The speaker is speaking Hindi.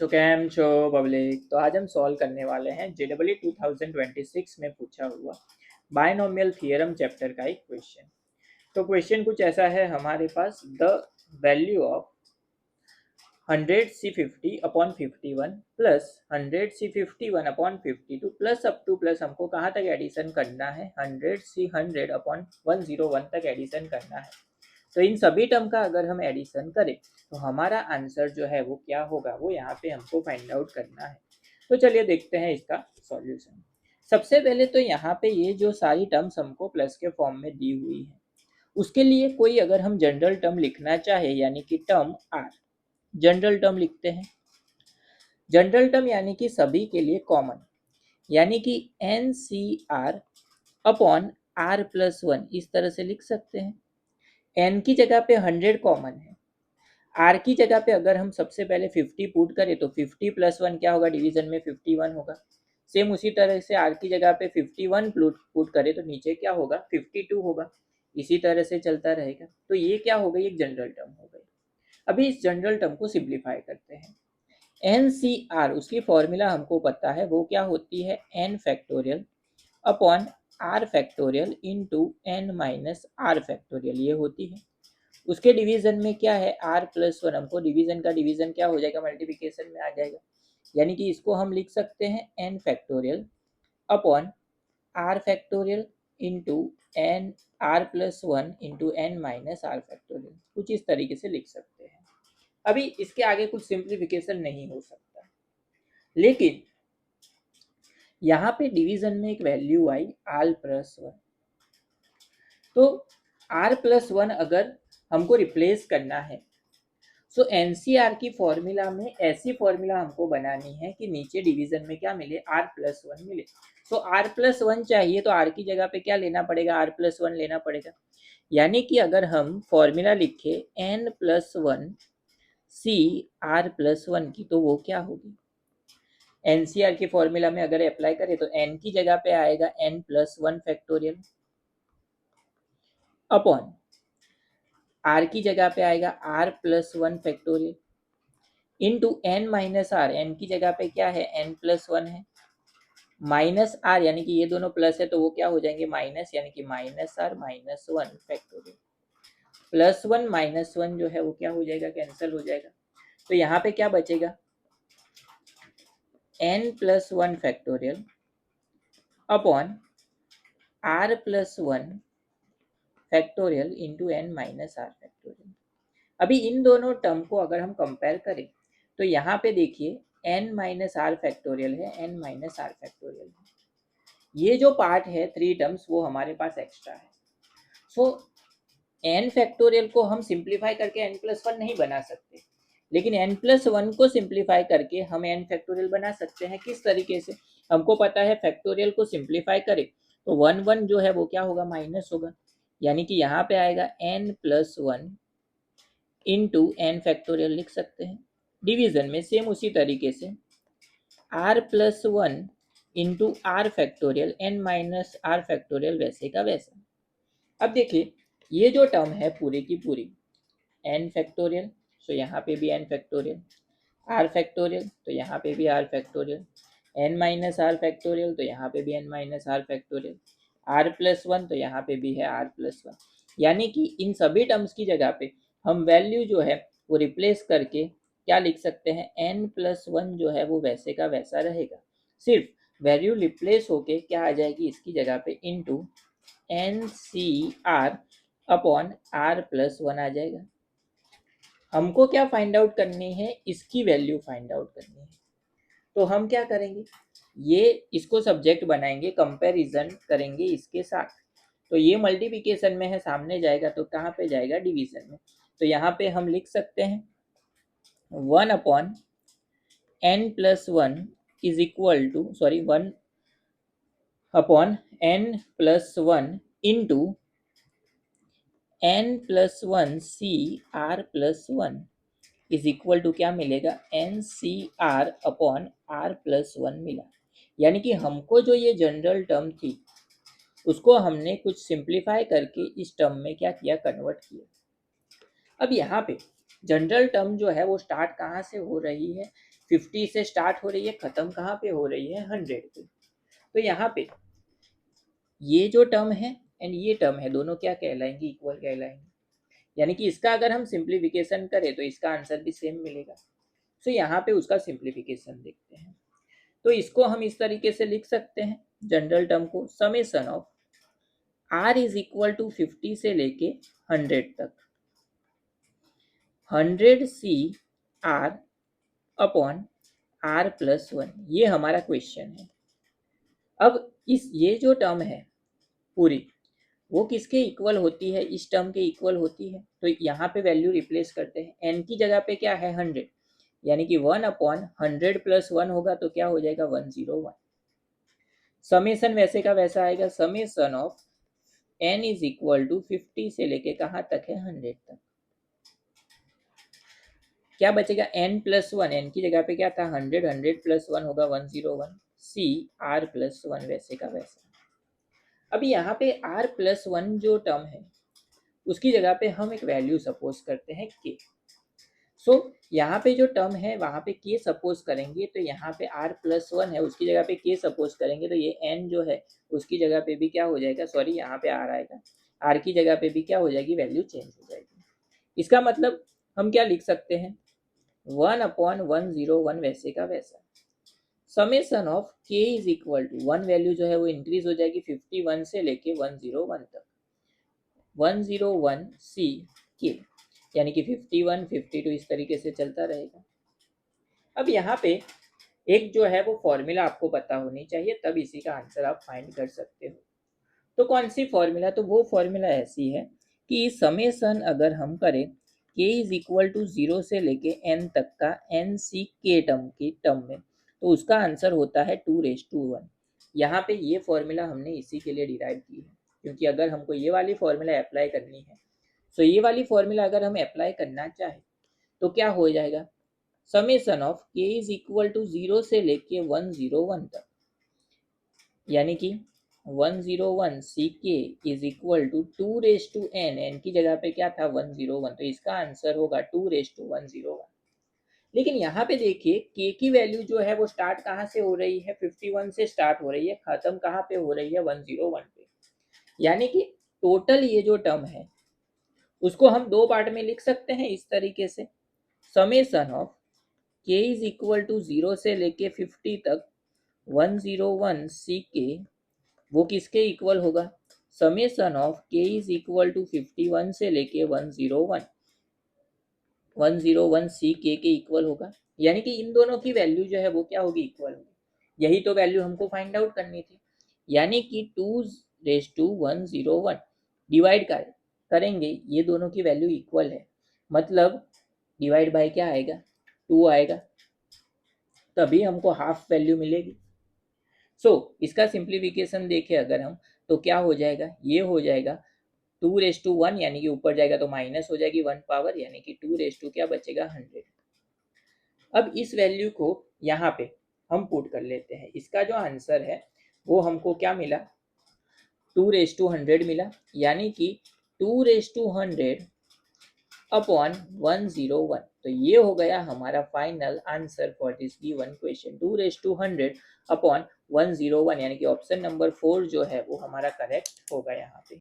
सो कैम छो पब्लिक। तो आज हम सॉल्व करने वाले हैं JEE 2026 में पूछा हुआ बायनोमियल थियरम चैप्टर का एक क्वेश्चन। तो क्वेश्चन कुछ ऐसा है हमारे पास, the value of 100C50 upon 51 plus 100C51 upon 52 plus up to plus हमको कहाँ तक एडिशन करना है, 100C100 अपॉन 101 तक एडिशन करना है। तो इन सभी टर्म का अगर हम एडिशन करें तो हमारा आंसर जो है वो क्या होगा, वो यहाँ पे हमको फाइंड आउट करना है। तो चलिए देखते हैं इसका सॉल्यूशन। सबसे पहले तो यहाँ पे ये जो सारी टर्म्स हमको प्लस के फॉर्म में दी हुई है, उसके लिए कोई अगर हम जनरल टर्म लिखना चाहे यानी कि टर्म आर, जनरल टर्म लिखते हैं। जनरल टर्म यानी कि सभी के लिए कॉमन, यानी कि NCR अपॉन R+1 इस तरह से लिख सकते हैं। n की जगह पे 100 कॉमन है, r की जगह पे अगर हम सबसे पहले 50 पुट करें तो 50 + 1 क्या होगा, डिवीजन में 51 होगा। सेम उसी तरह से r की जगह पे 51 पुट करें तो नीचे क्या होगा, 52 होगा। इसी तरह से चलता रहेगा। तो ये क्या हो गई, एक जनरल टर्म हो गई। अभी इस जनरल टर्म को सिंप्लीफाई करते हैं। NCR उसकी फॉर्मूला हमको पता है, वो क्या होती है, n factorial upon r factorial into n minus r factorial, ये होती है। उसके डिवीजन में क्या है, r+1, हमको डिवीजन का डिवीजन क्या हो जाएगा, मल्टीप्लिकेशन में आ जाएगा। यानी कि इसको हम लिख सकते हैं n factorial upon r factorial into n r+1 into n minus r factorial, कुछ इस तरीके से लिख सकते हैं। अभी इसके आगे कुछ सिंप्लीफिकेशन नहीं हो सकता, लेकिन यहाँ पे डिवीजन में एक वैल्यू आई r+1, तो r+1 अगर हमको रिप्लेस करना है सो NCR की फॉर्मूला में ऐसी फॉर्मूला हमको बनानी है कि नीचे डिवीजन में क्या मिले, r+1 मिले। सो r+1 चाहिए तो r की जगह पे क्या लेना पड़ेगा, r+1 लेना पड़ेगा। यानी कि अगर हम फॉर्मूला लिखे n+1 C r+1 की, तो वो क्या होगी, NCR के फॉर्मूला में अगर अप्लाई करें तो n की जगह पे आएगा n+1 फैक्टोरियल अपॉन r की जगह पे आएगा r+1 factorial into n minus r, n की जगह पे क्या है, n+1 है, माइनस r यानी कि ये दोनों प्लस है तो वो क्या हो जाएंगे माइनस, यानी कि -r-1 फैक्टोरियल। +1 -1 जो है वो क्या हो जाएगा, कैंसिल हो जाएगा। तो यहाँ पे क्या बचेगा, n+1 factorial upon r+1 factorial into n minus r factorial. अभी इन दोनों टर्म को अगर हम कंपेयर करें तो यहाँ पे देखिए n माइनस आर फैक्टोरियल है, n माइनस आर फैक्टोरियल है। ये जो पार्ट है 3 टर्म्स वो हमारे पास एक्स्ट्रा है। सो n फैक्टोरियल को हम सिंप्लीफाई करके n+1 नहीं बना सकते, लेकिन n+1 को सिंप्लीफाई करके हम n फैक्टोरियल बना सकते हैं। किस तरीके से, हमको पता है फैक्टोरियल को सिंप्लीफाई करें तो 1 जो है वो क्या होगा, माइनस होगा। यानी कि यहाँ पे आएगा n+1 इंटू n फैक्टोरियल लिख सकते हैं। डिवीजन में सेम उसी तरीके से r+1 into r factorial n minus r factorial, वैसे का वैसा। अब देखिए ये जो टर्म है पूरी की पूरी n फैक्टोरियल, तो यहाँ पे भी n फैक्टोरियल, r फैक्टोरियल तो यहाँ पे भी r factorial, n minus r factorial तो यहाँ पे भी n minus r factorial, r+1 तो यहाँ पे भी है r+1। यानी कि इन सभी टर्म्स की जगह पे हम वैल्यू जो है वो रिप्लेस करके क्या लिख सकते हैं, n+1 जो है वो वैसे का वैसा रहेगा। सिर्फ वैल्यू रिप्लेस होके क्या आ जाएगी, इसकी जगह पे इंटू NCR अपॉन r+1 आ जाएगा। हमको क्या फाइंड आउट करनी है, इसकी वैल्यू फाइंड आउट करनी है। तो हम क्या करेंगे, ये इसको सब्जेक्ट बनाएंगे, कंपैरिजन करेंगे इसके साथ। तो ये मल्टीप्लिकेशन में है, सामने जाएगा तो कहाँ पे जाएगा, डिवीजन में। तो यहाँ पे हम लिख सकते हैं 1 upon n+1 is equal to 1 upon n+1 into n+1 CR+1 is equal to क्या मिलेगा, NCR अपॉन R+1 मिला। यानी कि हमको जो ये जनरल टर्म थी उसको हमने कुछ सिंप्लीफाई करके इस टर्म में क्या किया, कन्वर्ट किया। अब यहाँ पे जनरल टर्म जो है वो स्टार्ट कहाँ से हो रही है, 50 से स्टार्ट हो रही है, खत्म कहाँ पे हो रही है 100 पे। तो यहाँ पे ये जो टर्म है एंड ये टर्म है, दोनों क्या कहलाएंगे, इक्वल कहलाएंगे। यानी कि इसका अगर हम सिंप्लीफिकेशन करें तो इसका आंसर भी सेम मिलेगा। तो यहाँ पे उसका सिंप्लीफिकेशन देखते हैं। तो इसको हम इस तरीके से लिख सकते हैं जनरल टर्म को, summation of r is equal to 50 से लेके 100 तक 100 C r upon r plus 1, ये हमारा क्वेश्चन है। अब ये जो टर्म है पूरी, वो किसके इक्वल होती है, इस टर्म के इक्वल होती है। तो यहाँ पे वैल्यू रिप्लेस करते हैं, n की जगह पे क्या है 100, यानी कि 1 अपॉन 100 प्लस 1 होगा तो क्या हो जाएगा 101। समेशन वैसे का वैसा आएगा, summation of n is equal to 50 से लेके कहाँ तक है 100 तक। क्या बचेगा n प्लस 1, n की जगह पे क्या था 100, 100 प्लस 1 होगा 101, c r प्लस 1 वैसे का वैसा। अब यहाँ पे r प्लस 1 जो टर्म है उसकी जगह पे हम एक वैल्यू सपोज करते हैं k। सो यहाँ पे जो टर्म है वहाँ पे k सपोज करेंगे, तो यहाँ पे r प्लस 1 है उसकी जगह पे k सपोज करेंगे, तो ये n जो है उसकी जगह पे भी क्या हो जाएगा, सॉरी यहाँ पे r आएगा, r की जगह पे भी क्या हो जाएगी, वैल्यू चेंज हो जाएगी। इसका मतलब हम क्या लिख सकते हैं 1 अपॉन 101 वैसे का वैसा। Summation of k is equal to 1 value जो है वो इंक्रीज हो जाएगी 51 से लेके 101 तक 101 c k, यानी कि 51 52 इस तरीके से चलता रहेगा। अब यहाँ पे एक जो है वो फॉर्मूला आपको पता होनी चाहिए, तब इसी का आंसर आप फाइंड कर सकते हो। तो कौन सी फॉर्मूला, तो वो फॉर्मूला ऐसी है कि समेशन अगर हम करें k इज इक्वल टू 0 से लेके n तक का n c k टर्म में, तो उसका आंसर होता है 2⁻1। यहाँ पे ये फॉर्मूला हमने इसी के लिए डिराइव की है, क्योंकि अगर हमको ये वाली फॉर्मूला अप्लाई करनी है, तो ये वाली फॉर्मूला अगर हम अप्लाई करना चाहें तो क्या हो जाएगा, summation of k is equal to 0 से लेके 101 तक, यानी कि 101 ck is equal to 2⁻n, n की जगह पे क्या था 101, तो इसका आंसर होगा 2⁻101। लेकिन यहाँ पे देखिए k की वैल्यू जो है वो स्टार्ट कहाँ से हो रही है, 51 से स्टार्ट हो रही है, खत्म कहाँ पे हो रही है 101 पे। यानी कि टोटल ये जो टर्म है उसको हम दो पार्ट में लिख सकते हैं इस तरीके से, summation of k is equal to 0 से लेके 50 तक 101 ck, वो किसके इक्वल होगा, summation of k is equal to 51 से लेके 101 सी के इक्वल होगा। यानी कि इन दोनों की वैल्यू जो है वो क्या होगी, इक्वल होगी। यही तो वैल्यू हमको फाइंड आउट करनी थी, यानी कि 2⁻101 डिवाइड करेंगे, ये दोनों की वैल्यू इक्वल है, मतलब डिवाइड बाय क्या आएगा 2 आएगा, तभी हमको हाफ वैल्यू मिलेगी। सो इसका सिंप्लीफिकेशन देखें अगर हम, तो क्या हो जाएगा, ये हो जाएगा 2⁻1, यानी कि ऊपर जाएगा तो माइनस हो जाएगी 1 पावर, यानी कि 2 क्या बचेगा 100। अब इस वैल्यू को यहाँ पे हम पुट कर लेते हैं, इसका जो आंसर है वो हमको क्या मिला 2⁻100 मिला, यानी कि 2⁻100 अपॉन 101। तो ये हो गया हमारा final answer for this given question, 2⁻100 upon 101, यानी कि ऑप्शन नंबर 4 जो है वो हमारा करेक्ट होगा यहाँ पे।